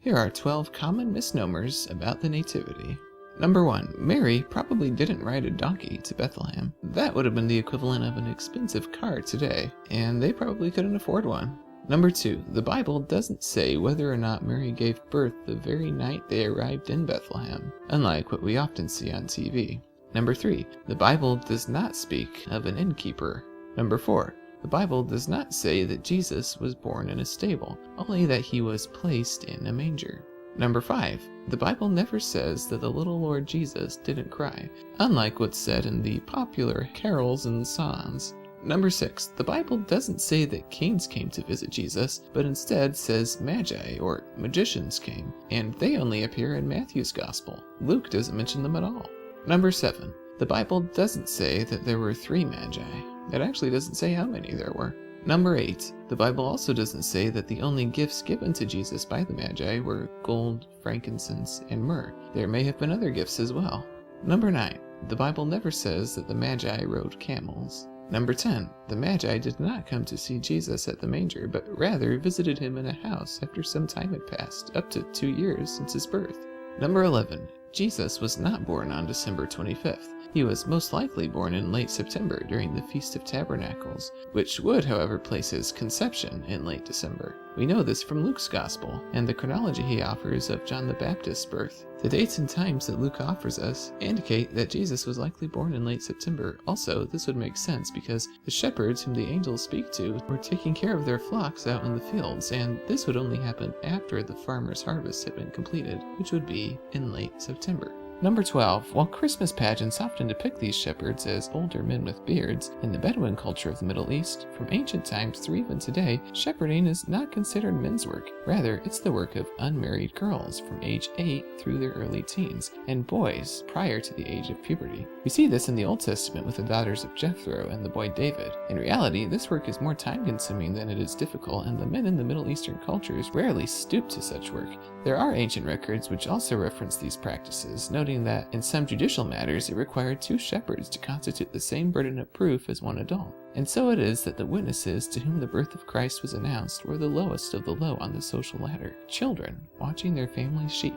Here are 12 common misnomers about the Nativity. Number 1. Mary probably didn't ride a donkey to Bethlehem. That would have been the equivalent of an expensive car today, and they probably couldn't afford one. Number 2. The Bible doesn't say whether or not Mary gave birth the very night they arrived in Bethlehem, unlike what we often see on TV. Number 3. The Bible does not speak of an innkeeper. Number 4. The Bible does not say that Jesus was born in a stable, only that he was placed in a manger. Number 5. The Bible never says that the little Lord Jesus didn't cry, unlike what's said in the popular carols and songs. Number 6. The Bible doesn't say that kings came to visit Jesus, but instead says magi or magicians came, and they only appear in Matthew's Gospel. Luke doesn't mention them at all. Number 7. The Bible doesn't say that there were 3 magi. It actually doesn't say how many there were. Number 8. The Bible also doesn't say that the only gifts given to Jesus by the Magi were gold, frankincense, and myrrh. There may have been other gifts as well. Number 9. The Bible never says that the Magi rode camels. Number 10. The Magi did not come to see Jesus at the manger, but rather visited him in a house after some time had passed, up to 2 years since his birth. Number 11. Jesus was not born on December 25th. He was most likely born in late September during the Feast of Tabernacles, which would, however, place his conception in late December. We know this from Luke's Gospel and the chronology he offers of John the Baptist's birth. The dates and times that Luke offers us indicate that Jesus was likely born in late September. Also, this would make sense because the shepherds whom the angels speak to were taking care of their flocks out in the fields, and this would only happen after the farmer's harvest had been completed, which would be in late September. Number 12. While Christmas pageants often depict these shepherds as older men with beards, in the Bedouin culture of the Middle East, from ancient times through even today, shepherding is not considered men's work. Rather, it's the work of unmarried girls from age 8 through their early teens, and boys prior to the age of puberty. We see this in the Old Testament with the daughters of Jethro and the boy David. In reality, this work is more time-consuming than it is difficult, and the men in the Middle Eastern cultures rarely stoop to such work. There are ancient records which also reference these practices, noting that in some judicial matters it required 2 shepherds to constitute the same burden of proof as 1 adult. And so it is that the witnesses to whom the birth of Christ was announced were the lowest of the low on the social ladder, children watching their family's sheep.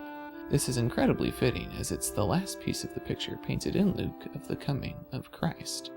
This is incredibly fitting, as it's the last piece of the picture painted in Luke of the coming of Christ.